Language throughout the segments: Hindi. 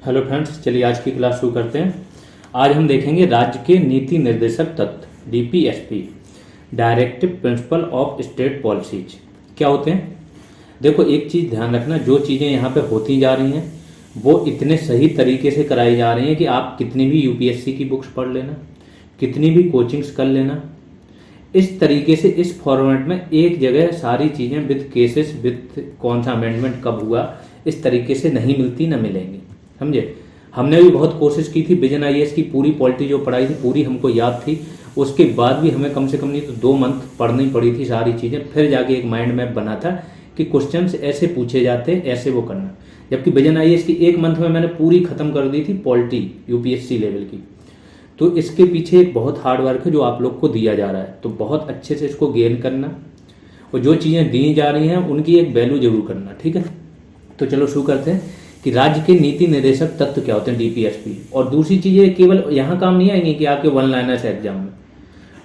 हेलो फ्रेंड्स, चलिए आज की क्लास शुरू करते हैं। आज हम देखेंगे राज्य के नीति निर्देशक तत्व DPSP, directive principle of state policies क्या होते हैं। देखो, एक चीज़ ध्यान रखना, जो चीज़ें यहाँ पे होती जा रही हैं वो इतने सही तरीके से कराई जा रही हैं कि आप कितनी भी यूपीएससी की बुक्स पढ़ लेना, कितनी भी कोचिंग्स कर लेना, इस तरीके से इस फॉर्मेट में एक जगह सारी चीज़ें विद केसेस, विद कौन सा अमेंडमेंट कब हुआ, इस तरीके से नहीं मिलती, ना मिलेंगी। समझे? हमने भी बहुत कोशिश की थी, विजन आईएएस की पूरी पॉलिटी जो पढ़ाई थी पूरी हमको याद थी, उसके बाद भी हमें कम से कम नहीं तो 2 मंथ पढ़नी पड़ी थी सारी चीज़ें, फिर जाके एक माइंड मैप बना था कि क्वेश्चंस ऐसे पूछे जाते, ऐसे वो करना। जबकि विजन आईएएस की 1 मंथ में मैंने पूरी खत्म कर दी थी पॉलिटी यूपीएससी लेवल की। तो इसके पीछे एक बहुत हार्ड वर्क है जो आप लोग को दिया जा रहा है, तो बहुत अच्छे से इसको गेन करना और जो चीज़ें दी जा रही हैं उनकी एक वैल्यू जरूर करना। ठीक है, तो चलो शुरू करते हैं कि राज्य के नीति निर्देशक तत्व क्या होते हैं डीपीएसपी। और दूसरी चीज़ें केवल यहाँ काम नहीं आएंगी कि आपके 1 लाइनर्स एग्जाम में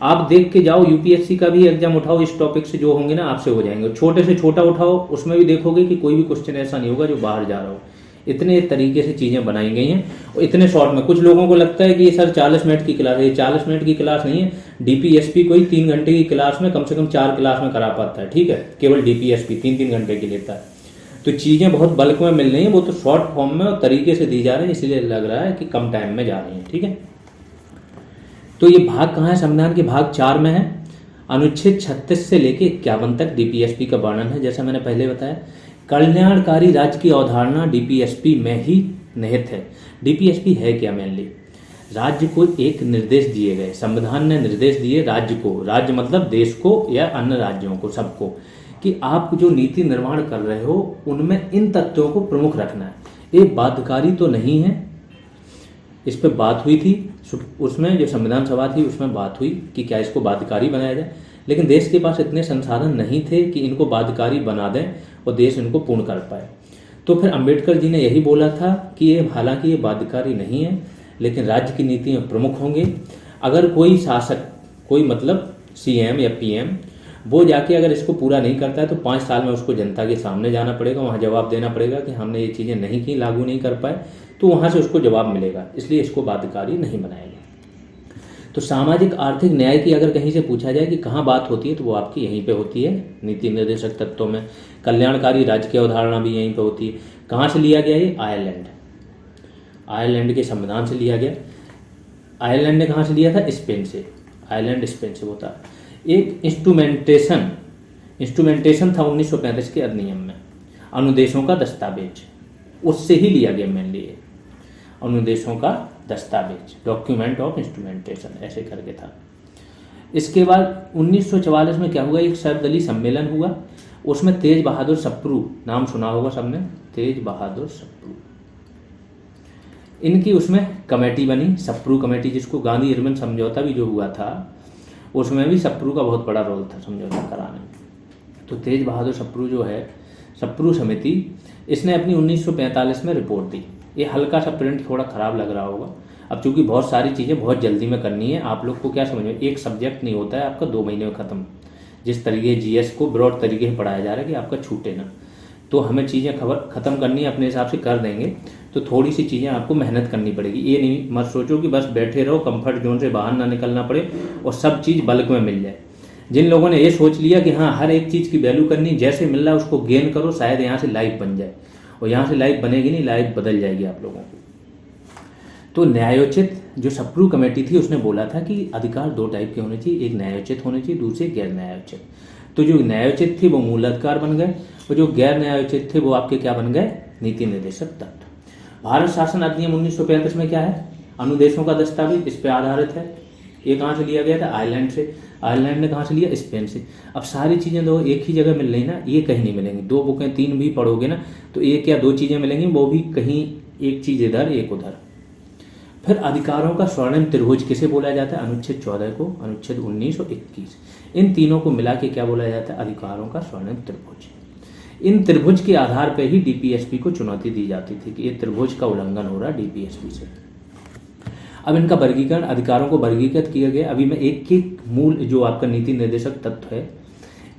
आप देख के जाओ, यूपीएससी का भी एग्जाम उठाओ, इस टॉपिक से जो होंगे ना आपसे हो जाएंगे। छोटे से छोटा उठाओ, उसमें भी देखोगे कि कोई भी क्वेश्चन ऐसा नहीं होगा जो बाहर जा रहा हो। इतने तरीके से चीज़ें बनाई गई हैं और इतने शॉर्ट में। कुछ लोगों को लगता है कि ये सर 40 मिनट की क्लास है, ये 40 मिनट की क्लास नहीं है। डीपीएसपी कोई 3 घंटे की क्लास में कम से कम 4 क्लास में करा पाता है। ठीक है, केवल डीपीएसपी 3-3 घंटे की लेता है। तो चीज़ें बहुत बल्क में मिल रही हैं, वो तो शॉर्ट फॉर्म में और तरीके से दी जा रही है, इसलिए लग रहा है कि कम टाइम में जा रही हैं। ठीक है, तो ये भाग कहाँ है? संविधान के भाग 4 में है। अनुच्छेद 36 से लेके 51 तक डीपीएसपी का वर्णन है। जैसा मैंने पहले बताया, कल्याणकारी राज्य की अवधारणा डीपीएसपी में ही निहित है। डीपीएसपी है क्या? मेनली राज्य को एक निर्देश दिए गए, संविधान ने निर्देश दिए राज्य को, राज्य मतलब देश को या अन्य राज्यों को, सबको, कि आप जो नीति निर्माण कर रहे हो उनमें इन तत्वों को प्रमुख रखना है। ये बाध्यकारी तो नहीं है, इस पर बात हुई थी, उसमें जो संविधान सभा थी उसमें बात हुई कि क्या इसको बाध्यकारी बनाया जाए, लेकिन देश के पास इतने संसाधन नहीं थे कि इनको बाध्यकारी बना दें और देश इनको पूर्ण कर पाए। तो फिर अंबेडकर जी ने यही बोला था कि ये हालांकि ये बाध्यकारी नहीं है, लेकिन राज्य की नीति में प्रमुख होंगे। अगर कोई शासक, कोई मतलब सीएम या पीएम, वो जाके अगर इसको पूरा नहीं करता है तो 5 साल में उसको जनता के सामने जाना पड़ेगा, वहाँ जवाब देना पड़ेगा कि हमने ये चीज़ें नहीं की, लागू नहीं कर पाए, तो वहाँ से उसको जवाब मिलेगा। इसलिए इसको बाध्यकारी नहीं बनाया गया। तो सामाजिक आर्थिक न्याय की अगर कहीं से पूछा जाए कि कहाँ बात होती है तो वो आपकी यहीं पे होती है, नीति निर्देशक तत्वों में। कल्याणकारी राज्य की अवधारणा भी यहीं पे होती है। कहाँ से लिया गया ये? आयरलैंड के संविधान से लिया गया। आयरलैंड ने कहाँ से लिया था? स्पेन से। आयरलैंड स्पेन से होता। एक इंस्ट्रूमेंटेशन था 1935 के अधिनियम में, अनुदेशों का दस्तावेज, उससे ही लिया गया मेनली। अनुदेशों का दस्तावेज, डॉक्यूमेंट ऑफ इंस्ट्रूमेंटेशन, ऐसे करके था। इसके बाद 1944 में क्या हुआ? एक सर्वदलीय सम्मेलन हुआ, उसमें तेज बहादुर सप्रू, नाम सुना होगा सबने, तेज बहादुर सप्रू, इनकी उसमें कमेटी बनी, सप्रू कमेटी, जिसको गांधी इरविन समझौता भी जो हुआ था उसमें भी सप्रू का बहुत बड़ा रोल था समझौता कराने में। तो तेज बहादुर सप्रू जो है, सप्रू समिति, इसने अपनी 1945 में रिपोर्ट दी। ये हल्का सा प्रिंट थोड़ा ख़राब लग रहा होगा, अब चूंकि बहुत सारी चीज़ें बहुत जल्दी में करनी है। आप लोग को क्या समझ में, एक सब्जेक्ट नहीं होता है आपका 2 महीने में ख़त्म। जिस तरीके जीएस को ब्रॉड तरीके से पढ़ाया जा रहा है कि आपका छूटे ना, तो हमें चीज़ें ख़त्म करनी है, अपने हिसाब से कर देंगे। तो थोड़ी सी चीज़ें आपको मेहनत करनी पड़ेगी। ये नहीं मत सोचो कि बस बैठे रहो, कंफर्ट जोन से बाहर ना निकलना पड़े और सब चीज़ बल्क में मिल जाए। जिन लोगों ने ये सोच लिया कि हाँ हर एक चीज़ की वैल्यू करनी, जैसे मिल रहा है उसको गेन करो, शायद यहाँ से लाइफ बन जाए, और यहाँ से लाइफ बनेगी नहीं, लाइफ बदल जाएगी आप लोगों की। तो न्यायोचित जो सप्रू कमेटी थी उसने बोला था कि अधिकार 2 टाइप के होने चाहिए, एक न्यायोचित होने चाहिए, दूसरे गैर न्यायोचित। तो जो न्यायोचित थे वो मूल अधिकार बन गए और जो गैर न्यायोचित थे वो आपके क्या बन गए? नीति निर्देशक तत्व। भारत शासन अधिनियम 1935 में क्या है? अनुदेशों का दस्तावेज, इस पर आधारित है। ये कहाँ से लिया गया था? आयरलैंड से। आयरलैंड ने कहाँ से लिया? स्पेन से। अब सारी चीज़ें तो एक ही जगह मिल रही ना, ये कहीं नहीं मिलेंगी। 2 बुकें 3 भी पढ़ोगे ना तो 1 या 2 चीज़ें मिलेंगी, वो भी कहीं एक चीज़ इधर एक उधर। फिर अधिकारों का स्वर्णिम त्रिभुज किसे बोला जाता है? अनुच्छेद 14 को, अनुच्छेद 19 और 21, इन तीनों को मिला के क्या बोला जाता है? अधिकारों का स्वर्णिम त्रिभुज। इन त्रिभुज के आधार पर ही डीपीएसपी को चुनौती दी जाती थी कि ये त्रिभुज का उल्लंघन हो रहा है डीपीएसपी से। अब इनका वर्गीकरण, अधिकारों को वर्गीकृत किया गया। अभी मैं एक मूल जो आपका नीति निर्देशक तत्व है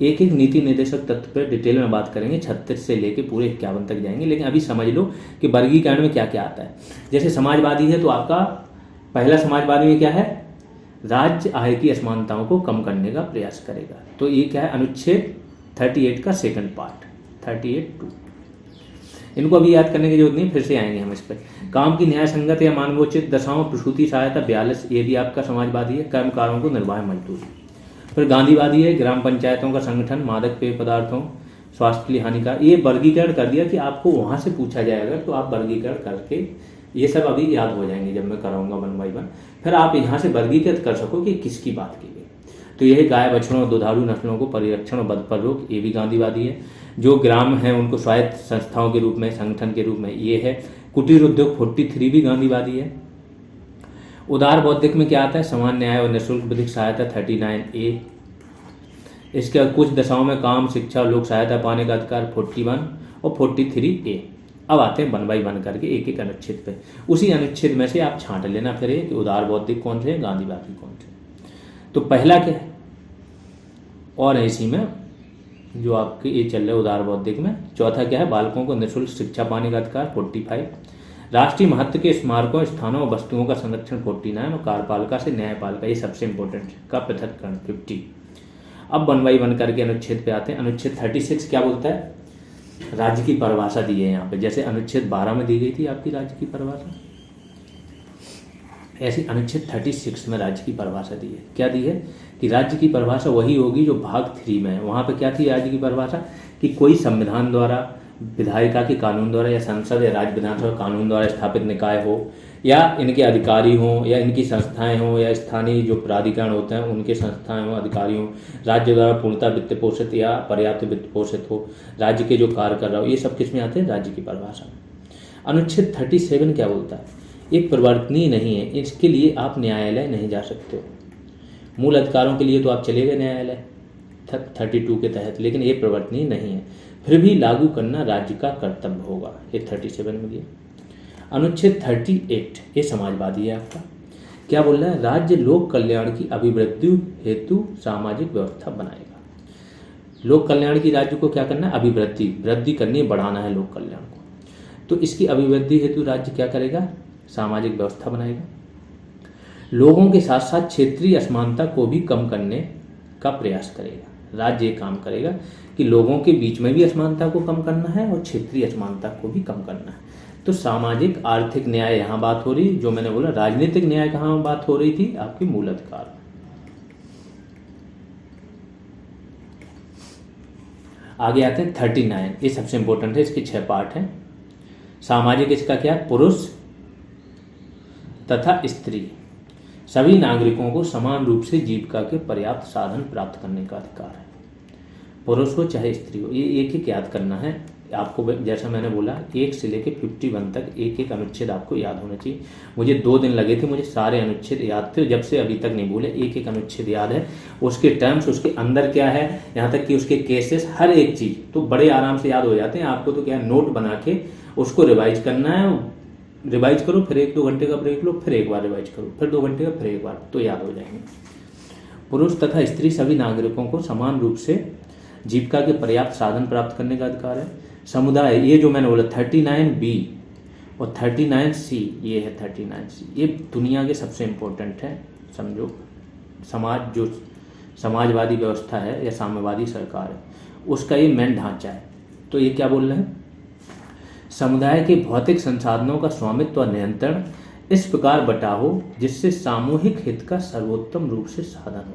एक एक नीति निर्देशक तत्व पर डिटेल में बात करेंगे, 36 से लेके पूरे 51 तक जाएंगे। लेकिन अभी समझ लो कि वर्गीकरण में क्या क्या आता है। जैसे समाजवादी है तो आपका पहला समाजवादी में क्या है, राज्य आय की असमानताओं को कम करने का प्रयास करेगा। तो ये क्या है, अनुच्छेद 38 का सेकंड पार्ट 38(2). इनको अभी याद करने की जरूरत नहीं, फिर से आएंगे हम इस पर। काम की न्याय संगत या मानवोचित दशाओं, प्रसूति सहायता 42, ये भी आपका समाजवादी है। कर्मकारों को निर्वाह मजदूरी। फिर गांधीवादी है, ग्राम पंचायतों का संगठन, मादक पेय पदार्थों, स्वास्थ्य के लिए हानिकारक। ये वर्गीकरण कर दिया कि आपको वहां से पूछा जाएगा तो आप वर्गीकरण करके ये सब अभी याद हो जाएंगे जब मैं कराऊंगा 1 by 1। फिर आप यहाँ से वर्गीकृत कर सको कि किसकी बात की गई। तो यह गाय बछड़ों और दुधारू नस्लों को परिरक्षण और बध पर रोक, ये भी गांधीवादी है। जो ग्राम है उनको स्वायत्त संस्थाओं के रूप में, संगठन के रूप में, ये है। कुटीर उद्योग 43 भी गांधीवादी है। उदार बौद्धिक में क्या आता है, समान न्याय और निःशुल्क विधिक सहायता 39A। इसके बाद कुछ दशाओं में काम, शिक्षा और लोक सहायता पाने का अधिकार 41 और 43A। अब आते हैं 1 by 1 करके एक एक अनुच्छेद पे। उसी अनुच्छेद में से आप छांट लेना फिर कि उदार बौद्धिक कौन से, गांधीवादी कौन से। तो पहला क्या है, और इसी में जो आपके ये चल रहा है उदार बौद्धिक में। चौथा क्या है, बालकों को निःशुल्क शिक्षा पाने का अधिकार 45। राष्ट्रीय महत्व के स्मारकों, स्थानों और वस्तुओं का संरक्षण 49 और कार्यपालिका से न्यायपालिका, ये सबसे इंपॉर्टेंट का पृथककरण 50। अब 1 by 1 करके अनुच्छेद पे आते हैं। अनुच्छेद 36 क्या बोलता है, राज्य की परिभाषा दी है यहाँ पे। जैसे अनुच्छेद 12 में दी गई थी आपकी राज्य की परिभाषा, ऐसी अनुच्छेद 36 में राज्य की परिभाषा दी है। क्या दी है कि राज्य की परिभाषा वही होगी जो भाग 3 में है। वहाँ पे क्या थी राज्य की परिभाषा कि कोई संविधान द्वारा, विधायिका के कानून द्वारा या संसद या राज्य विधानसभा कानून द्वारा स्थापित निकाय हो, या इनके अधिकारी हों, या इनकी संस्थाएं हों, या स्थानीय जो प्राधिकरण होते हैं उनके संस्थाएं हों, अधिकारी हों, राज्य द्वारा पूर्णतः वित्त पोषित या पर्याप्त वित्त पोषित हो, राज्य के जो कार्य कर रहा हो, ये सब किस में आते हैं, राज्य की परिभाषा में। अनुच्छेद 37 क्या बोलता है, एक परिवर्तनीय नहीं है, इसके लिए आप न्यायालय नहीं जा सकते हो। मूल अधिकारों के लिए तो आप चले गए न्यायालय 32 के तहत, लेकिन ये परिवर्तनीय नहीं है, फिर भी लागू करना राज्य का कर्तव्य होगा, ये 37 में दिया। अनुच्छेद 38 ये समाजवादी है आपका। क्या बोल रहा है, राज्य लोक कल्याण की अभिवृद्धि हेतु सामाजिक व्यवस्था बनाएगा। लोक कल्याण की राज्य को क्या करना है, अभिवृद्धि, वृद्धि करनी है, बढ़ाना है लोक कल्याण को। तो इसकी अभिवृद्धि हेतु राज्य क्या करेगा, सामाजिक व्यवस्था बनाएगा। लोगों के साथ साथ क्षेत्रीय असमानता को भी कम करने का प्रयास करेगा। राज्य ये काम करेगा कि लोगों के बीच में भी असमानता को कम करना है और क्षेत्रीय असमानता को भी कम करना है। तो सामाजिक आर्थिक न्याय यहाँ बात हो रही, जो मैंने बोला राजनीतिक न्याय कहाँ बात हो रही थी, आपकी मूल अधिकार। आगे आते हैं 39, ये सबसे इंपॉर्टेंट है, इसके 6 पार्ट हैं। सामाजिक इसका क्या है, पुरुष तथा स्त्री सभी नागरिकों को समान रूप से जीविका के पर्याप्त साधन प्राप्त करने का अधिकार है। पुरुष हो चाहे स्त्री हो, ये एक एक याद करना है आपको। जैसा मैंने बोला 1 से लेकर 51 तक एक एक अनुच्छेद आपको याद होना चाहिए। मुझे 2 दिन लगे थे, मुझे सारे अनुच्छेद याद थे, जब से अभी तक नहीं भूले। एक एक अनुच्छेद याद है, उसके टर्म्स, उसके अंदर क्या है, यहाँ तक कि उसके केसेस, हर एक चीज़ तो बड़े आराम से याद हो जाते हैं। आपको तो क्या है, नोट बना के उसको रिवाइज करना है। रिवाइज करो, फिर 1-2 घंटे का ब्रेक लो, फिर एक बार रिवाइज करो, फिर 2 घंटे का, फिर एक बार, तो याद हो जाएंगे। पुरुष तथा स्त्री सभी नागरिकों को समान रूप से जीविका के पर्याप्त साधन प्राप्त करने का अधिकार है। समुदाय, ये जो मैंने बोला 39B और 39C, ये है 39C, ये दुनिया के सबसे इम्पोर्टेंट है। समझो, समाज जो समाजवादी व्यवस्था है या साम्यवादी सरकार है, उसका ये मेन ढांचा है। तो ये क्या बोल रहे हैं, समुदाय के भौतिक संसाधनों का स्वामित्व और नियंत्रण इस प्रकार बटा हो जिससे सामूहिक हित का सर्वोत्तम रूप से साधन हो।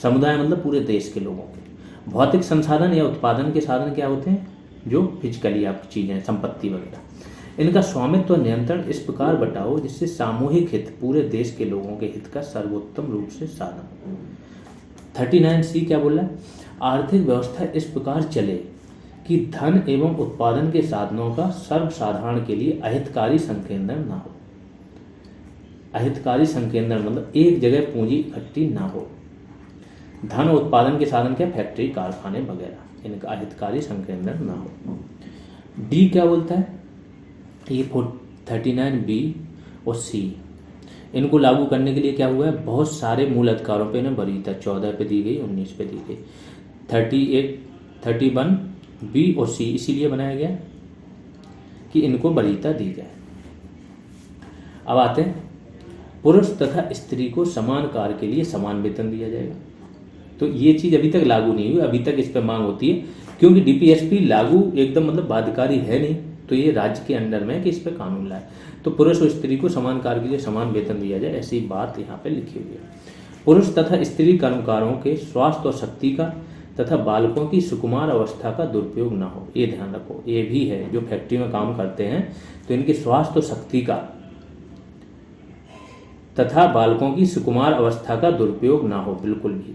समुदाय मतलब पूरे देश के लोगों के। भौतिक संसाधन या उत्पादन के साधन क्या होते हैं, जो फिजिकली आपकी चीज़ें, संपत्ति वगैरह, इनका स्वामित्व और नियंत्रण इस प्रकार बटा हो जिससे सामूहिक हित, पूरे देश के लोगों के हित का सर्वोत्तम रूप से साधन हो। 39C क्या बोला, आर्थिक व्यवस्था इस प्रकार चले कि धन एवं उत्पादन के साधनों का सर्वसाधारण के लिए अहितकारी संकेंद्रण ना हो। अहितकारी संकेंद्रण मतलब एक जगह पूंजी इकट्ठी ना हो। धन उत्पादन के साधन क्या, फैक्ट्री, कारखाने वगैरह, इनका अहितकारी संकेंद्रण ना हो। डी क्या बोलता है, ये 39B और C, इनको लागू करने के लिए क्या हुआ है, बहुत सारे मूल अधिकारों पे इन्हें वरीयता 14 पे दी गई, 19 पे दी गई। 38, 31 बी और सी इसीलिए बनाया गया कि इनको वरीयता दी जाए। अब आते हैं, पुरुष तथा स्त्री को समान कार्य के लिए समान वेतन दिया जाएगा। तो ये चीज़ अभी तक लागू नहीं हुई, अभी तक इस पर मांग होती है, क्योंकि डीपीएसपी लागू एकदम मतलब बाध्यकारी है नहीं, तो ये राज्य के अंडर में है कि इस पर कानून लाए। तो पुरुष और स्त्री को समान कार्य के लिए समान वेतन दिया जाए, ऐसी बात यहाँ पे लिखी हुई है। पुरुष तथा स्त्री कर्मकारों के स्वास्थ्य और शक्ति का तथा बालकों की सुकुमार अवस्था का दुरुपयोग न हो, ये ध्यान रखो। ये भी है, जो फैक्ट्री में काम करते हैं तो इनके स्वास्थ्य और शक्ति का तथा बालकों की सुकुमार अवस्था का दुरुपयोग ना हो, बिल्कुल भी।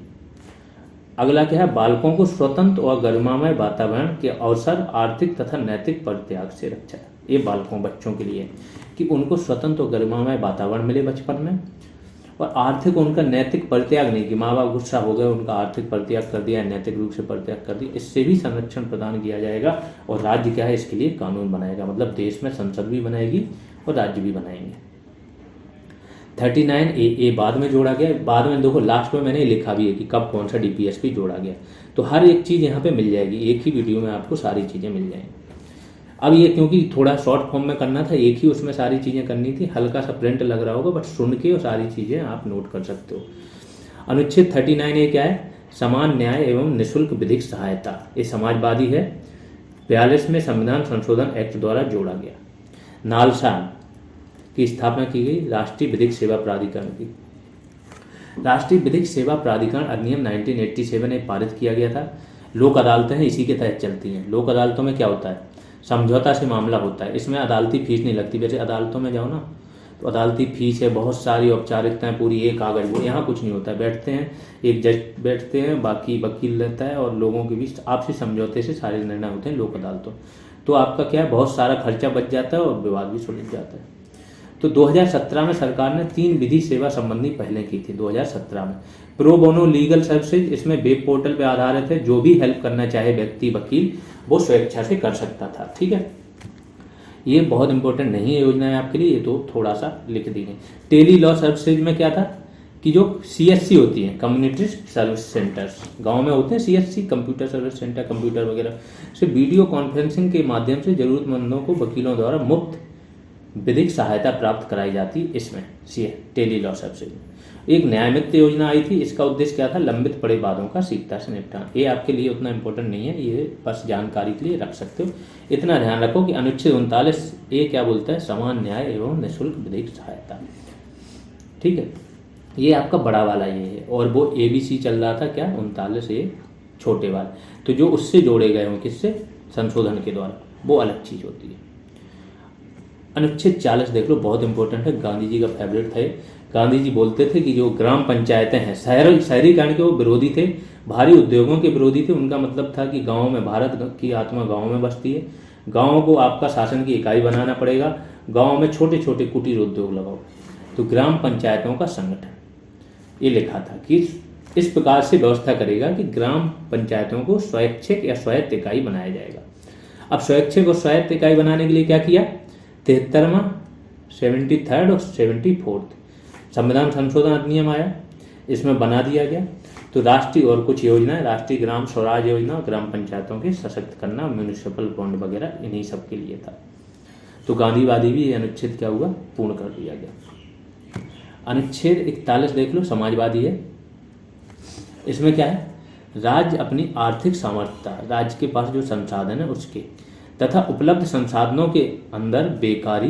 अगला क्या है, बालकों को स्वतंत्र और गरिमामय वातावरण के अवसर, आर्थिक तथा नैतिक परित्याग से रक्षा। ये बालकों, बच्चों के लिए कि उनको स्वतंत्र और गरिमामय वातावरण मिले बचपन में, और आर्थिक उनका नैतिक परित्याग नहीं कि माँ बाप गुस्सा हो गए, उनका आर्थिक परित्याग कर दिया, नैतिक रूप से परित्याग कर दिया, इससे भी संरक्षण प्रदान किया जाएगा। और राज्य क्या है, इसके लिए कानून बनाएगा, मतलब देश में संसद भी बनाएगी और राज्य भी बनाएंगे। 39A बाद में जोड़ा गया। बाद में देखो लास्ट में मैंने लिखा भी है कि कब कौन सा डीपीएसपी जोड़ा गया, तो हर एक चीज़ यहाँ पे मिल जाएगी, एक ही वीडियो में आपको सारी चीज़ें मिल जाएंगी। अब ये क्योंकि थोड़ा शॉर्ट फॉर्म में करना था, एक ही उसमें सारी चीज़ें करनी थी, हल्का सा प्रिंट लग रहा होगा, बट सुन के और सारी चीज़ें आप नोट कर सकते हो। अनुच्छेद 39A क्या है, समान न्याय एवं निःशुल्क विधिक सहायता, ये समाजवादी है। 42 में संविधान संशोधन एक्ट द्वारा जोड़ा गया। नालसा की स्थापना की गई, राष्ट्रीय विधिक सेवा प्राधिकरण की। राष्ट्रीय विधिक सेवा प्राधिकरण अधिनियम 1987 में पारित किया गया था। लोक अदालतें हैं इसी के तहत चलती हैं। लोक अदालतों में क्या होता है, समझौता से मामला होता है, इसमें अदालती फीस नहीं लगती। वैसे अदालतों में जाओ ना तो अदालती फीस है, बहुत सारी औपचारिकताएं, पूरी एक कागज, वो यहाँ कुछ नहीं होता है। बैठते हैं, एक जज बैठते हैं, बाकी वकील रहता है, और लोगों के बीच आपसी समझौते से सारे निर्णय होते हैं लोक अदालतों। तो आपका क्या है, बहुत सारा खर्चा बच जाता है और विवाद भी सुलझ जाता है। तो 2017 में सरकार ने 3 विधि सेवा संबंधी पहलें की थी। 2017 में प्रो बोनो लीगल सर्विसेज, इसमें वेब पोर्टल पे आधारित है, जो भी हेल्प करना चाहे व्यक्ति, वकील, वो स्वेच्छा से कर सकता था। ठीक है, ये बहुत इंपॉर्टेंट नहीं है योजना है आपके लिए, ये तो थोड़ा सा लिख दी गई। टेली लॉ सर्विसेज में क्या था कि जो CSC होती है, कम्युनिटी सर्विस सेंटर्स, गांव में होते हैं CSC, computer service centre, computer वगैरह से वीडियो कॉन्फ्रेंसिंग के माध्यम से जरूरतमंदों को वकीलों द्वारा मुफ्त विधिक सहायता प्राप्त कराई जाती। इसमें टेली लॉ सर्विसेज एक न्यायमित्र योजना आई थी। इसका उद्देश्य क्या था, लंबित पड़े वादों का शीघ्रता से निपटान। ये आपके लिए उतना इंपॉर्टेंट नहीं है, ये बस जानकारी के लिए रख सकते हो। इतना ध्यान रखो कि अनुच्छेद 39A क्या बोलता है, समान न्याय एवं निःशुल्क विधिक सहायता। ठीक है, ये आपका बड़ा वाला ये है, और वो ABC चल रहा था क्या, 39A छोटे वाले। तो जो उससे जोड़े गए हों, किससे, संशोधन के द्वारा, वो अलग चीज होती है। अनुच्छेद 40 देख लो, बहुत इंपॉर्टेंट है, गांधी जी का फेवरेट थे। गांधी जी बोलते थे कि जो ग्राम पंचायतें हैं, शहरीकरण के वो विरोधी थे, भारी उद्योगों के विरोधी थे। उनका मतलब था कि गांव में, भारत की आत्मा गांव में बसती है, गांव को आपका शासन की इकाई बनाना पड़ेगा, गांव में छोटे छोटे कुटीर उद्योग लगाओ। तो ग्राम पंचायतों का संगठन, ये लिखा था कि इस प्रकार से व्यवस्था करेगा कि ग्राम पंचायतों को स्वैच्छिक या स्वायत्त इकाई बनाया जाएगा। अब स्वैच्छिक और स्वायत्त इकाई बनाने के लिए क्या किया, 73वां, 73rd और 74th संविधान संशोधन अधिनियम आया, इसमें बना दिया गया। तो राष्ट्रीय और कुछ योजनाएं, राष्ट्रीय ग्राम स्वराज योजना, ग्राम पंचायतों के सशक्त करना, म्यूनिसिपल बॉन्ड वगैरह, इन्हीं सब के लिए था। तो गांधीवादी भी ये अनुच्छेद क्या हुआ, पूर्ण कर दिया गया। अनुच्छेद 41 देख लो, समाजवादी है। इसमें क्या है, राज्य अपनी आर्थिक सामर्थ्यता, राज्य के पास जो संसाधन है उसके तथा उपलब्ध संसाधनों के अंदर बेकारी,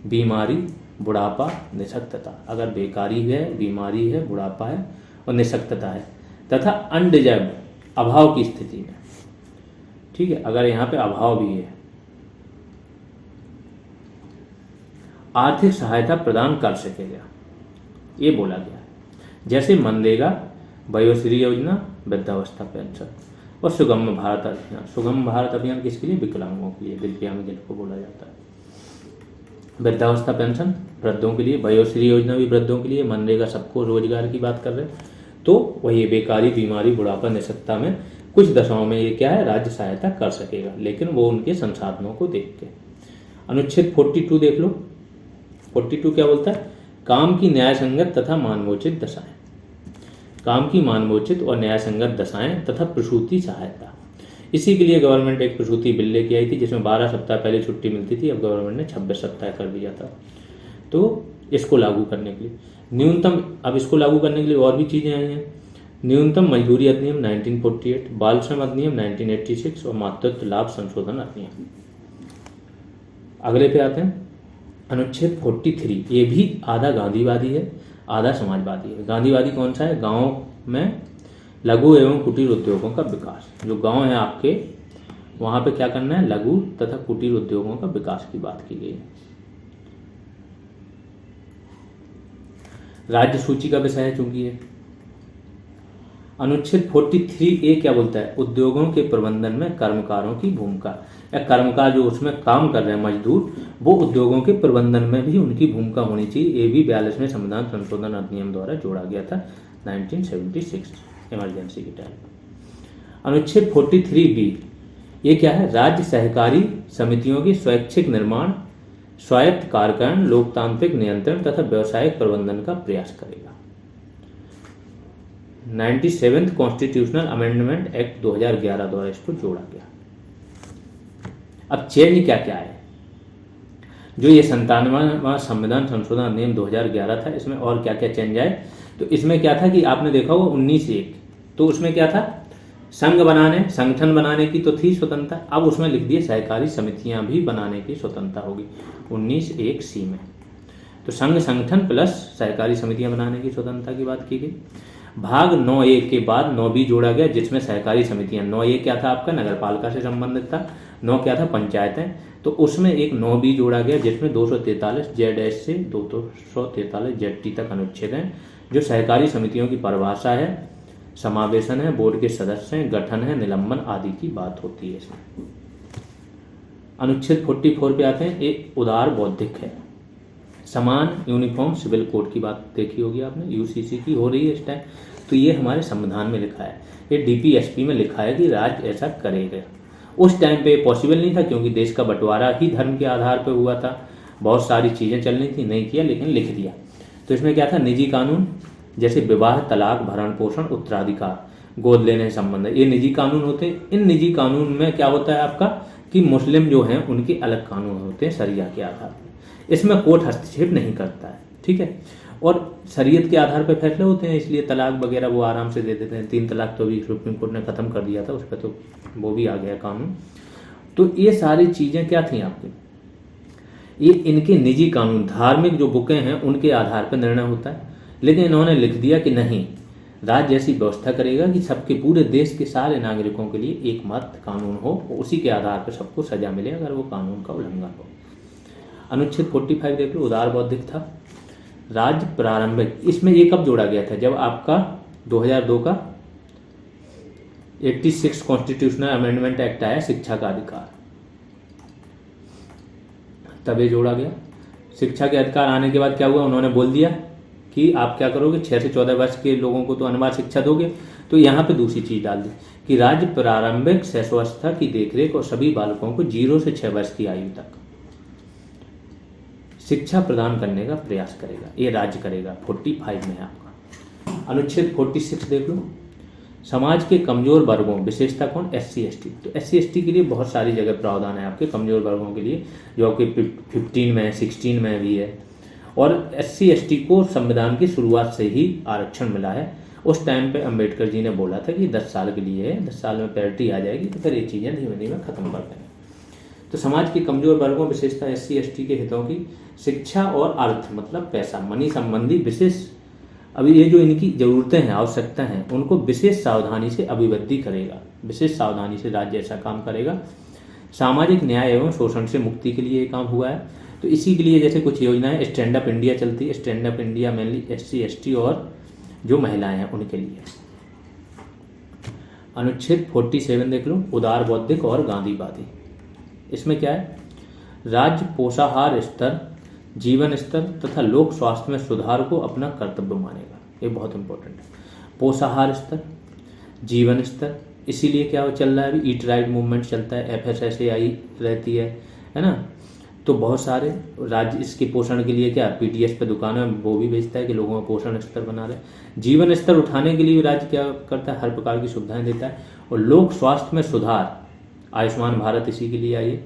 बीमारी, बुढ़ापा, निःशक्तता, अगर बेकारी है, बीमारी है, बुढ़ापा है और निःशक्तता है, तथा अनडिजर्व्ड, अभाव की स्थिति में, ठीक है, अगर यहाँ पे अभाव भी है, आर्थिक सहायता प्रदान कर सकेगा, ये बोला गया है। जैसे मनरेगा, वयोश्री योजना, वृद्धावस्था पेंशन और सुगम्य भारत अभियान। सुगम्य भारत अभियान किसके लिए, विकलांगों के लिए, दिव्यांग जिनको बोला जाता है। वृद्धावस्था पेंशन वृद्धों के लिए, वयोश्री योजना भी वृद्धों के लिए, मनरेगा सबको रोजगार की बात कर रहे हैं। तो वही बेकारी, बीमारी, बुढ़ापा, निःशक्तता में कुछ दशाओं में ये क्या है, राज्य सहायता कर सकेगा, लेकिन वो उनके संसाधनों को देख के। अनुच्छेद 42 देख लो, 42 क्या बोलता है, काम की न्याय संगत तथा मानवोचित दशाएं। काम की मानवोचित और न्यायसंगत दशाएं तथा प्रसूति सहायता। इसी के लिए गवर्नमेंट एक प्रसूति बिल लेके आई थी जिसमें 12 सप्ताह पहले छुट्टी मिलती थी, अब गवर्नमेंट ने 26 सप्ताह कर दिया था। तो इसको लागू करने के लिए न्यूनतम, अब इसको लागू करने के लिए और भी चीज़ें आई हैं। न्यूनतम मजदूरी अधिनियम 1948, बाल श्रम अधिनियम 1986 और मातृत्व लाभ संशोधन अधिनियम। अगले पे आते हैं अनुच्छेद 43। ये भी आधा गांधीवादी है आधा समाजवादी है। गांधीवादी कौन सा है? गाँव में लघु एवं कुटीर उद्योगों का विकास। जो गांव है आपके, वहाँ पे क्या करना है? लघु तथा कुटीर उद्योगों का विकास की बात की गई है। राज्य सूची का विषय है चूंकि ये। अनुच्छेद 43A क्या बोलता है? उद्योगों के प्रबंधन में कर्मकारों की भूमिका, या कर्मकार जो उसमें काम कर रहे हैं मजदूर, वो उद्योगों के प्रबंधन में भी उनकी भूमिका होनी चाहिए। ये भी 42वें संविधान संशोधन अधिनियम द्वारा जोड़ा गया था 1976 इमरजेंसी के टाइम। अनुच्छेद 43B ये क्या है? राज्य सहकारी समितियों की स्वैच्छिक निर्माण, स्वायत्त कार्यकरण, लोकतांत्रिक नियंत्रण तथा व्यावसायिक प्रबंधन का प्रयास करेगा। 97th कॉन्स्टिट्यूशनल अमेंडमेंट एक्ट 2011 द्वारा इसको जोड़ा गया। अब चेंज क्या क्या है? जो ये 97वां संविधान संशोधन अधिनियम 2011 था, इसमें और क्या क्या चेंज आए? तो इसमें क्या था कि आपने देखा होगा 19(1), तो उसमें क्या था? संघ बनाने, संगठन बनाने की तो थी स्वतंत्रता, अब उसमें लिख दिए सहकारी समितियां भी बनाने की स्वतंत्रता होगी 19(1)(c) में। तो संघ संगठन प्लस सहकारी समितियां बनाने की स्वतंत्रता की बात की गई। भाग 9(a) के बाद 9(b) जोड़ा गया जिसमें सहकारी समितियां, 9(a) क्या था आपका? नगरपालिका से संबंधित था, 9 क्या था? पंचायतें। तो उसमें एक 9(b) जोड़ा गया जिसमें 243 ZS से 243 ZT तक अनुच्छेद हैं, जो सहकारी समितियों की परिभाषा है, समावेशन है, बोर्ड के सदस्य हैं, गठन है, निलंबन आदि की बात होती है इसमें। अनुच्छेद 44 पे आते हैं। एक उदार बौद्धिक है, समान यूनिफॉर्म सिविल कोड की बात देखी होगी आपने, यूसीसी की हो रही है इस टाइम। तो ये हमारे संविधान में लिखा है, ये डीपीएसपी में लिखा है कि राज्य ऐसा करेगा। उस टाइम पे पॉसिबल नहीं था क्योंकि देश का बंटवारा ही धर्म के आधार पर हुआ था, बहुत सारी चीज़ें चल रही थी, नहीं किया लेकिन लिख दिया। तो इसमें क्या था? निजी कानून जैसे विवाह, तलाक, भरण पोषण, उत्तराधिकार, गोद लेने संबंध, ये निजी कानून होते हैं। इन निजी कानून में क्या होता है आपका कि मुस्लिम जो हैं उनके अलग कानून होते हैं शरिया के आधार पर, इसमें कोर्ट हस्तक्षेप नहीं करता है, ठीक है। और शरीयत के आधार पर फैसले होते हैं, इसलिए तलाक वगैरह वो आराम से दे देते हैं। 3 तलाक तो अभी सुप्रीम कोर्ट ने ख़त्म कर दिया था, उस पर तो वो भी आ गया कानून। तो ये सारी चीज़ें क्या थी आपकी? ये इनके निजी कानून, धार्मिक जो बुकें हैं उनके आधार पर निर्णय होता है। लेकिन इन्होंने लिख दिया कि नहीं, राज्य ऐसी व्यवस्था करेगा कि सबके, पूरे देश के सारे नागरिकों के लिए एक मात्र कानून हो, उसी के आधार पर सबको सजा मिले अगर वो कानून का उल्लंघन हो। अनुच्छेद 45 देख लो, उदार बौद्धिक था। राज्य प्रारंभिक, इसमें ये कब जोड़ा गया था? जब आपका 2002 का 86 कॉन्स्टिट्यूशनल अमेंडमेंट एक्ट आया, शिक्षा का अधिकार, तब ये जोड़ा गया। शिक्षा के अधिकार आने के बाद क्या हुआ? उन्होंने बोल दिया कि आप क्या करोगे, 6 से 14 वर्ष के लोगों को तो अनिवार्य शिक्षा दोगे। तो यहाँ पे दूसरी चीज डाल दी कि राज्य प्रारंभिक शिशुअवस्था की देखरेख और सभी बालकों को 0 से 6 वर्ष की आयु तक शिक्षा प्रदान करने का प्रयास करेगा, ये राज्य करेगा। 45 में है आपका। अनुच्छेद 46 देख लो, समाज के कमजोर वर्गों, विशेषता कौन? SC/ST। तो SC/ST के लिए बहुत सारी जगह प्रावधान है आपके कमजोर वर्गों के लिए, जो आपके 15 में 16 में भी है। और SC/ST को संविधान की शुरुआत से ही आरक्षण मिला है। उस टाइम पे अंबेडकर जी ने बोला था कि 10 साल के लिए है, 10 साल में पैरिटी आ जाएगी तो फिर ये चीज़ें धीमे धीमे खत्म कर देंगे। तो समाज के कमजोर वर्गों, विशेषता SC/ST के हितों की शिक्षा और अर्थ मतलब पैसा, मनी संबंधी विशेष, अभी ये जो इनकी जरूरतें हैं, आवश्यकता हैं, उनको विशेष सावधानी से अभिवृद्धि करेगा। विशेष सावधानी से राज्य ऐसा काम करेगा। सामाजिक न्याय एवं शोषण से मुक्ति के लिए ये काम हुआ है। तो इसी के लिए जैसे कुछ योजनाएं, स्टैंड अप इंडिया चलती है। Stand up India mainly SC/ST और जो महिलाएं हैं उनके लिए। अनुच्छेद 47 देख लो, उदार बौद्धिक और गांधीवादी। इसमें क्या है? राज्य पोषाहार स्तर, जीवन स्तर तथा लोक स्वास्थ्य में सुधार को अपना कर्तव्य मानेगा। ये बहुत इंपॉर्टेंट है। पोषाहार स्तर, जीवन स्तर, इसीलिए क्या चल रहा है अभी, ईट राइट मूवमेंट चलता है, FSSAI रहती है ना। तो बहुत सारे राज्य इसके पोषण के लिए क्या पीडीएस पे दुकानों में वो भी बेचता है कि लोगों का पोषण स्तर बना रहे। जीवन स्तर उठाने के लिए राज्य क्या करता है, हर प्रकार की सुविधाएं देता है। और लोक स्वास्थ्य में सुधार, आयुष्मान भारत इसी के लिए आई है,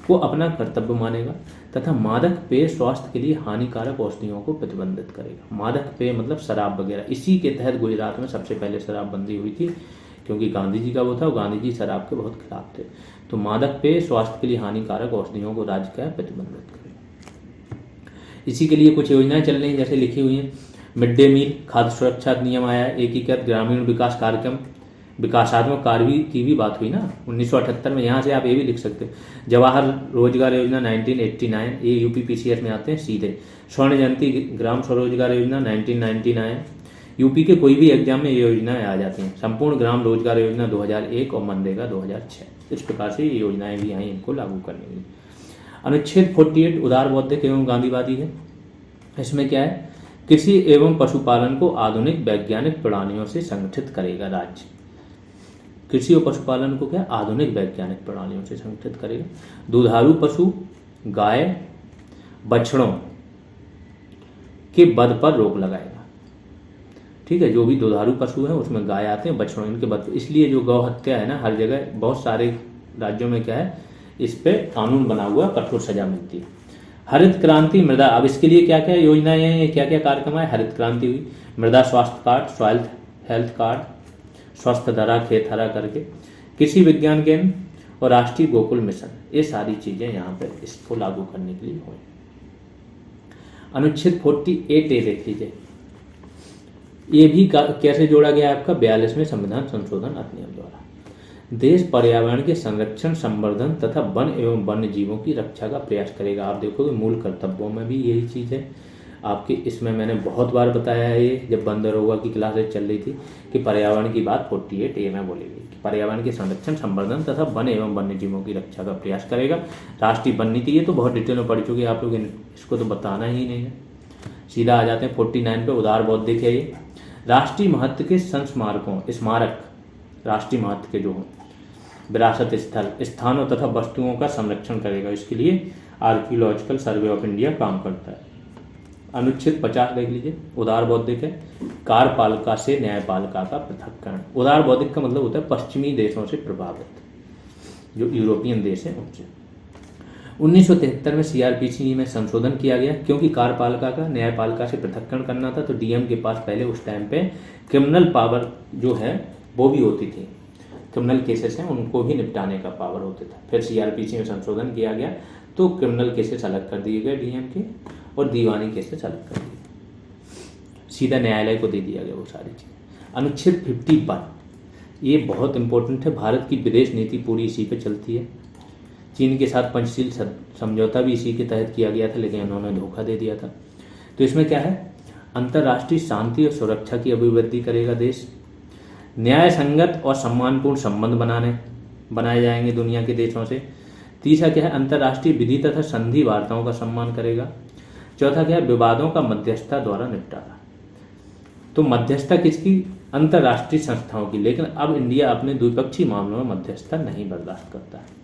को अपना कर्तव्य मानेगा तथा मादक पेय स्वास्थ्य के लिए हानिकारक औषधियों को प्रतिबंधित करेगा। मादक पेय मतलब शराब वगैरह, इसी के तहत गुजरात में सबसे पहले शराबबंदी हुई थी, क्योंकि गांधी जी का वो था, गांधी जी शराब के बहुत खिलाफ थे। तो मादक पेय स्वास्थ्य के लिए हानिकारक औषधियों को राज्य का प्रतिबंधित करेगा। इसी के लिए कुछ योजनाएं चल रही हैं, जैसे लिखी हुई हैं मिड डे मील, खाद्य सुरक्षा अधिनियम आया, एकीकृत ग्रामीण विकास कार्यक्रम, विकासात्मक कार्य की भी बात हुई ना 1978 में। यहाँ से आप ये भी लिख सकते हैं जवाहर रोजगार योजना 1989, ये यूपीपीसीएस में आते हैं सीधे। स्वर्ण जयंती ग्राम स्वरोजगार योजना 1999, यूपी के कोई भी एग्जाम में ये योजनाएं आ जाती हैं। संपूर्ण ग्राम रोजगार योजना 2001 और मनरेगा 2006। इस प्रकार से ये योजनाएं भी आई इनको लागू करने के लिए। अनुच्छेद 48 उदार बौद्धिक एवं गांधीवादी है। इसमें क्या है, कृषि एवं पशुपालन को आधुनिक वैज्ञानिक प्रणालियों से संगठित करेगा राज्य। कृषि और पशुपालन को क्या आधुनिक वैज्ञानिक प्रणालियों से संगठित करेगा। दुधारू पशु, गाय, बछड़ों के वध पर रोक लगाएगा। ठीक है, जो भी दुधारू पशु हैं उसमें गाय आते हैं, बछड़ों इनके वध। इसलिए जो गौ हत्या है ना, हर जगह बहुत सारे राज्यों में क्या है, इस पे कानून बना हुआ, कठोर सजा मिलती है। हरित क्रांति मृदा, अब इसके लिए क्या क्या योजनाएं हैं, क्या क्या कार्यक्रम है। हरित क्रांति हुई, मृदा स्वास्थ्य कार्ड, सॉइल हेल्थ कार्ड, स्वस्थ धरा खेत हरा करके, कृषि विज्ञान केंद्र और राष्ट्रीय गोकुल मिशन, ये सारी चीजें यहाँ पे इसको लागू करने के लिए हुई। अनुच्छेद 48A देख लीजिए, ये भी कैसे जोड़ा गया है आपका 42वें संविधान संशोधन अधिनियम द्वारा। देश पर्यावरण के संरक्षण, संवर्धन तथा वन एवं वन्य जीवों की रक्षा का प्रयास करेगा। आप देखोगे मूल कर्तव्यों में भी यही चीज है आपके। इसमें मैंने बहुत बार बताया है, ये जब बंदरोगा की क्लासेज चल रही थी कि पर्यावरण की बात 48A में बोली गई कि पर्यावरण के संरक्षण, संवर्धन तथा वन एवं वन्य जीवों की रक्षा का प्रयास करेगा। राष्ट्रीय वन नीति, ये तो बहुत डिटेल में पढ़ चुके हैं आप लोग, इसको तो बताना ही नहीं है। सीधा आ जाते हैं 49 पे, उदार बौद्धिक है ये। राष्ट्रीय महत्व के संस्मारकों, स्मारक राष्ट्रीय महत्व के जो हों, विरासत स्थल, स्थानों तथा वस्तुओं का संरक्षण करेगा। इसके लिए आर्कियोलॉजिकल सर्वे ऑफ इंडिया काम करता है। अनुच्छेद 50 देख लीजिए, उदार बौद्धिक है। कार्यपालिका से न्यायपालिका का पृथक्करण। उदार बौद्धिक का मतलब होता है पश्चिमी देशों से प्रभावित, जो यूरोपियन देश हैं उनसे। 1973 में सीआरपीसी में संशोधन किया गया, क्योंकि कार्यपालिका का न्यायपालिका से पृथक्करण करना था, तो डीएम के पास पहले उस टाइम पे क्रिमिनल पावर जो है वो भी होती थी। क्रिमिनल केसेस हैं उनको भी निपटाने का पावर होता था। फिर सीआरपीसी में संशोधन किया गया तो क्रिमिनल केसेस अलग कर दिए गए डीएम के, और दीवानी केसेस अलग कर दिए, सीधा न्यायालय को दे दिया गया वो सारी चीज़ें। अनुच्छेद 51 ये बहुत इंपॉर्टेंट है। भारत की विदेश नीति पूरी इसी पे चलती है। चीन के साथ पंचशील समझौता भी इसी के तहत किया गया था, लेकिन उन्होंने धोखा दे दिया था। तो इसमें क्या है, अंतर्राष्ट्रीय शांति और सुरक्षा की अभिवृद्धि करेगा देश। न्याय संगत और सम्मानपूर्ण संबंध बनाए जाएंगे दुनिया के देशों से। तीसरा क्या है, अंतर्राष्ट्रीय विधि तथा संधि वार्ताओं का सम्मान करेगा। चौथा क्या है, विवादों का मध्यस्थता द्वारा निपटारा। तो मध्यस्थता किसकी, अंतर्राष्ट्रीय संस्थाओं की, लेकिन अब इंडिया अपने द्विपक्षीय मामलों में मध्यस्थता नहीं बर्दाश्त करता है।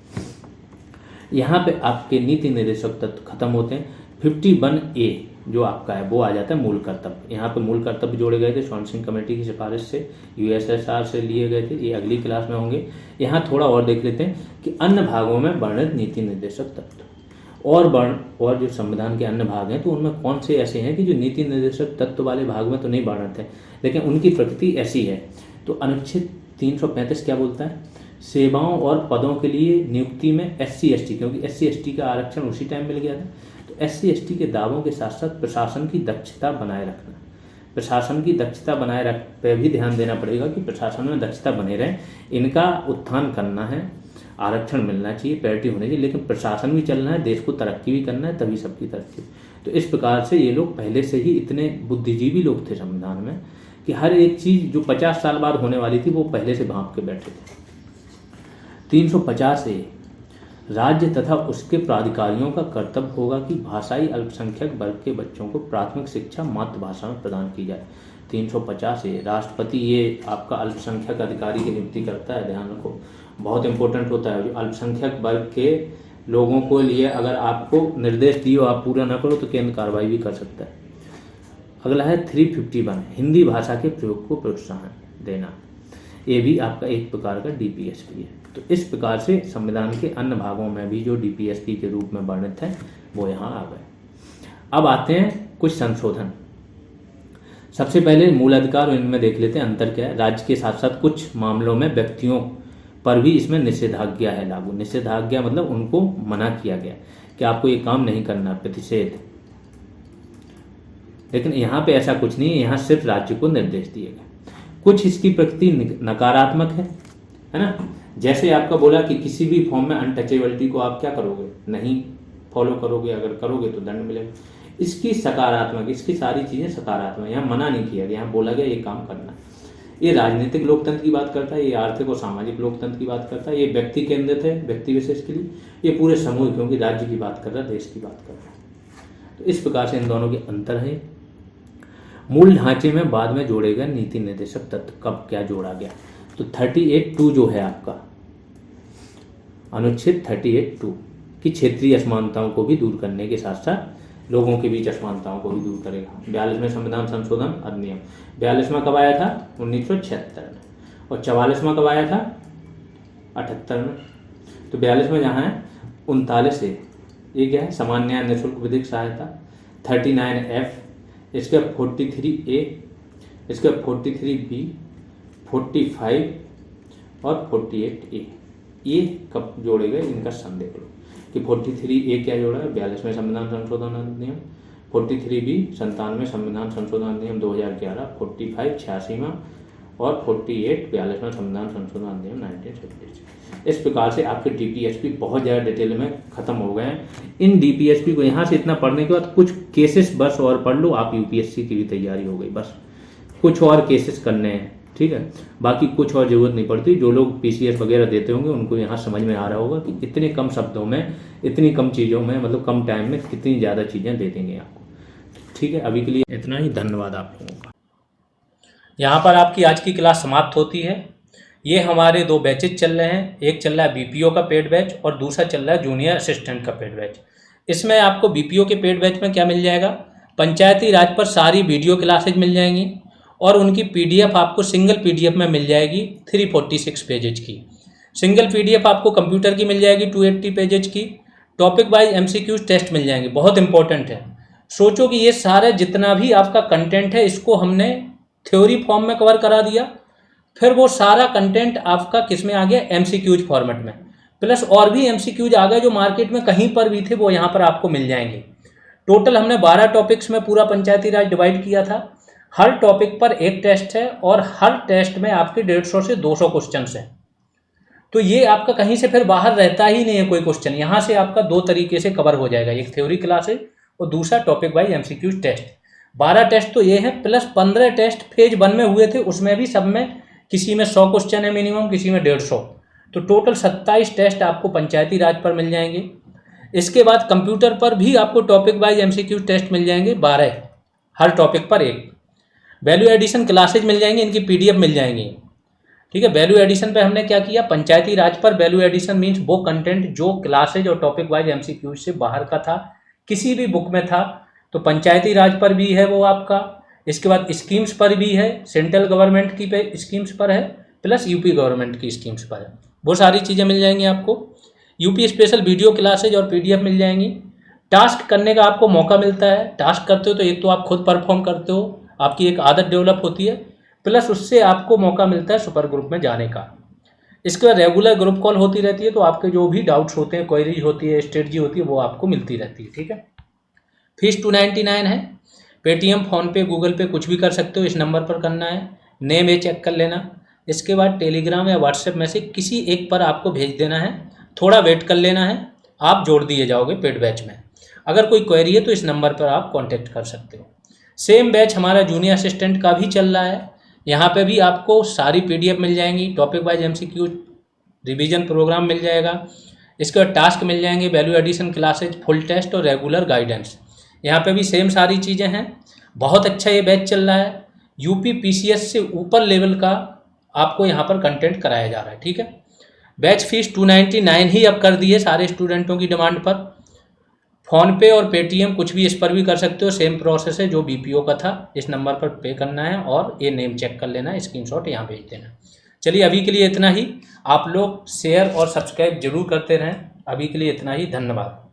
यहाँ पे आपके नीति निर्देशक तत्व खत्म होते हैं। 51A जो आपका है वो आ जाता है मूल कर्तव्य। यहाँ पे मूल कर्तव्य जोड़े गए थे स्वर्ण सिंह कमेटी की सिफारिश से, यूएसएसआर से लिए गए थे, ये अगली क्लास में होंगे। यहाँ थोड़ा और देख लेते हैं कि अन्य भागों में वर्णित नीति निर्देशक तत्व और जो संविधान के अन्य भाग हैं तो उनमें कौन से ऐसे हैं कि जो नीति निर्देशक तत्व वाले भाग में तो नहीं वर्णित है, लेकिन उनकी प्रकृति ऐसी है। तो अनुच्छेद 335 क्या बोलता है, सेवाओं और पदों के लिए नियुक्ति में SC/ST, क्योंकि SC/ST का आरक्षण उसी टाइम मिल गया था, तो SC/ST के दावों के साथ साथ प्रशासन की दक्षता बनाए रखना। प्रशासन की दक्षता बनाए रख पे भी ध्यान देना पड़ेगा कि प्रशासन में दक्षता बने रहे, इनका उत्थान करना है, आरक्षण मिलना चाहिए, पैरिटी होनी चाहिए, लेकिन प्रशासन भी चलना है, देश को तरक्की भी करना है, तभी सबकी तरक्की। तो इस प्रकार से ये लोग पहले से ही इतने बुद्धिजीवी लोग थे संविधान में कि हर एक चीज जो 50 साल बाद होने वाली थी वो पहले से भांप के बैठे थे। 350 राज्य तथा उसके प्राधिकारियों का कर्तव्य होगा कि भाषाई अल्पसंख्यक वर्ग के बच्चों को प्राथमिक शिक्षा मातृभाषा में प्रदान की जाए। 350 राष्ट्रपति ये आपका अल्पसंख्यक अधिकारी की नियुक्ति करता है, ध्यान रखो, बहुत इंपॉर्टेंट होता है। जो अल्पसंख्यक वर्ग के लोगों को लिए अगर आपको निर्देश दिए हो आप पूरा ना करो तो केंद्र कार्रवाई भी कर सकता है। अगला है 351, हिंदी भाषा के प्रयोग को प्रोत्साहन देना। ये भी आपका एक प्रकार का डीपीएसपी है। तो इस प्रकार से संविधान के अन्य भागों में भी जो डीपीएसपी के रूप में वर्णित है वो यहाँ आ गए। अब आते हैं कुछ संशोधन। सबसे पहले मूल अधिकार और इनमें देख लेते हैं अंतर क्या है। राज्य के साथ साथ कुछ मामलों में व्यक्तियों पर भी इसमें निषेधाज्ञा है लागू। निषेधाज्ञा मतलब उनको मना किया गया कि आपको ये काम नहीं करना, प्रतिषेध। लेकिन यहाँ पे ऐसा कुछ नहीं है, यहाँ सिर्फ राज्य को निर्देश दिए गए। कुछ इसकी प्रकृति नकारात्मक है ना। जैसे आपका बोला कि किसी भी फॉर्म में अनटचेबिलिटी को आप क्या करोगे, नहीं फॉलो करोगे, अगर करोगे तो दंड मिलेगा। इसकी सकारात्मक, इसकी सारी चीज़ें सकारात्मक, यहाँ मना नहीं किया गया, यहाँ बोला गया ये काम करना। ये राजनीतिक लोकतंत्र की बात करता है, ये आर्थिक और सामाजिक लोकतंत्र की बात करता है, ये व्यक्ति केंद्रित है, व्यक्ति विशेष के लिए, ये पूरे समूह, क्योंकि राज्य की बात कर रहा है, देश की बात कर रहा है। तो इस प्रकार से इन दोनों के अंतर है। मूल ढांचे में बाद में जोड़े गए नीति निर्देशक तत्व, कब क्या जोड़ा गया। तो 38(2) जो है आपका अनुच्छेद 38(2) की क्षेत्रीय असमानताओं को भी दूर करने के साथ साथ लोगों के बीच असमानताओं को भी दूर करेगा। 42वें संविधान संशोधन अधिनियम, 42वां कब आया था, 1976 में, और 44वां कब आया था, 78 में। तो 42 में जहाँ है 39 से, ये क्या है, समान न्याय निःशुल्क विधिक सहायता। 39F, इसके 43A, इसके 43B, 45 और 48A, ये कब जोड़े गए इनका संदेह लो कि 43A क्या जोड़ा है, 42वें संविधान संशोधन अधिनियम, 43B 97वें संविधान संशोधन अधिनियम 2011, 45 86वां और 48 42वें संविधान संशोधन अधिनियम 1976। इस प्रकार से आपके डीपीएसपी बहुत ज़्यादा डिटेल में खत्म हो गए हैं। इन डीपीएसपी को यहाँ से इतना पढ़ने के बाद कुछ केसेस बस और पढ़ लो, आप यूपीएससी की भी तैयारी हो गई। बस कुछ और केसेस करने हैं, ठीक है, बाकी कुछ और ज़रूरत नहीं पड़ती। जो लोग पीसीएस वगैरह देते होंगे उनको यहाँ समझ में आ रहा होगा कि इतने कम शब्दों में, इतनी कम चीज़ों में, मतलब कम टाइम में कितनी ज़्यादा चीज़ें दे देंगे आपको। ठीक है, अभी के लिए इतना ही। धन्यवाद आप लोगों का। यहाँ पर आपकी आज की क्लास समाप्त होती है। ये हमारे 2 बैचेज चल रहे हैं, एक चल रहा है बीपीओ का पेड बैच और दूसरा चल रहा है जूनियर असिस्टेंट का पेड बैच। इसमें आपको बीपीओ के पेड बैच में क्या मिल जाएगा, पंचायती राज पर सारी वीडियो क्लासेज मिल जाएंगी और उनकी पीडीएफ आपको सिंगल पीडीएफ में मिल जाएगी 346 पेजेज की। सिंगल पीडीएफ आपको कंप्यूटर की मिल जाएगी 280 पेजेज की। टॉपिक वाइज एमसीक्यूज टेस्ट मिल जाएंगे, बहुत इंपॉर्टेंट है। सोचो कि ये सारा जितना भी आपका कंटेंट है इसको हमने थ्योरी फॉर्म में कवर करा दिया, फिर वो सारा कंटेंट आपका किस में आ गया, एमसीक्यूज फॉर्मेट में, प्लस और भी एमसीक्यूज आ गए जो मार्केट में कहीं पर भी थे वो यहाँ पर आपको मिल जाएंगे। टोटल हमने 12 टॉपिक्स में पूरा पंचायती राज डिवाइड किया था। हर टॉपिक पर एक टेस्ट है और हर टेस्ट में आपके 150 से 200 क्वेश्चन हैं। तो ये आपका कहीं से फिर बाहर रहता ही नहीं है कोई क्वेश्चन। यहाँ से आपका 2 तरीके से कवर हो जाएगा, एक थ्योरी क्लास है और दूसरा topic wise MCQs test. 12 test तो ये है, प्लस 15 टेस्ट फेज 1 में हुए थे, उसमें भी सब में किसी में 100 क्वेश्चन है मिनिमम, किसी में 150। तो टोटल 27 टेस्ट आपको पंचायती राज पर मिल जाएंगे। इसके बाद कंप्यूटर पर भी आपको टॉपिक वाइज एमसीक्यूज टेस्ट मिल जाएंगे 12, हर टॉपिक पर एक। वैल्यू एडिशन क्लासेज मिल जाएंगी, इनकी पीडीएफ मिल जाएंगी। ठीक है, वैल्यू एडिशन पे हमने क्या किया, पंचायती राज पर वैल्यू एडिशन मीन्स वो कंटेंट जो क्लासेज और टॉपिक वाइज एमसीक्यूज से बाहर का था, किसी भी बुक में था, तो पंचायती राज पर भी है वो आपका। इसके बाद स्कीम्स पर भी है, सेंट्रल गवर्नमेंट की पे स्कीम्स पर है, प्लस यूपी गवर्नमेंट की स्कीम्स पर है। वो सारी चीज़ें मिल जाएंगी आपको। यूपी स्पेशल वीडियो क्लासेज और पीडीएफ मिल जाएंगी। टास्क करने का आपको मौका मिलता है। टास्क करते हो तो एक तो आप खुद परफॉर्म करते हो, आपकी एक आदत डेवलप होती है, प्लस उससे आपको मौका मिलता है सुपर ग्रुप में जाने का। इसके बाद रेगुलर ग्रुप कॉल होती रहती है, तो आपके जो भी डाउट्स होते हैं, क्वेरीज होती है, स्ट्रेटजी होती है, वो आपको मिलती रहती है। ठीक है, फीस 299 है। पेटीएम, फ़ोनपे, गूगल पे कुछ भी कर सकते हो, इस नंबर पर करना है। नेम ये चेक कर लेना। इसके बाद टेलीग्राम या व्हाट्सएप में से किसी एक पर आपको भेज देना है, थोड़ा वेट कर लेना है, आप जोड़ दिए जाओगे पेड बैच में। अगर कोई क्वेरी है तो इस नंबर पर आप कॉन्टैक्ट कर सकते हो। सेम बैच हमारा जूनियर असिस्टेंट का भी चल रहा है। यहाँ पे भी आपको सारी पीडीएफ मिल जाएंगी, topic wise MCQ, revision programme मिल जाएगा। इसके बाद टास्क मिल जाएंगे, value addition classes, full test और रेगुलर गाइडेंस। यहाँ पे भी सेम सारी चीज़ें हैं। बहुत अच्छा ये बैच चल रहा है। यूपी पीसीएस से ऊपर लेवल का आपको यहाँ पर कंटेंट कराया जा रहा है। ठीक है, बैच फीस 299 ही अब कर दी है सारे स्टूडेंटों की डिमांड पर। फ़ोनपे और पेटीएम कुछ भी इस पर भी कर सकते हो, सेम प्रोसेस है जो बीपीओ का था। इस नंबर पर पे करना है और ये नेम चेक कर लेना है, स्क्रीनशॉट यहाँ भेज देना। चलिए अभी के लिए इतना ही। आप लोग शेयर और सब्सक्राइब जरूर करते रहें। अभी के लिए इतना ही, धन्यवाद।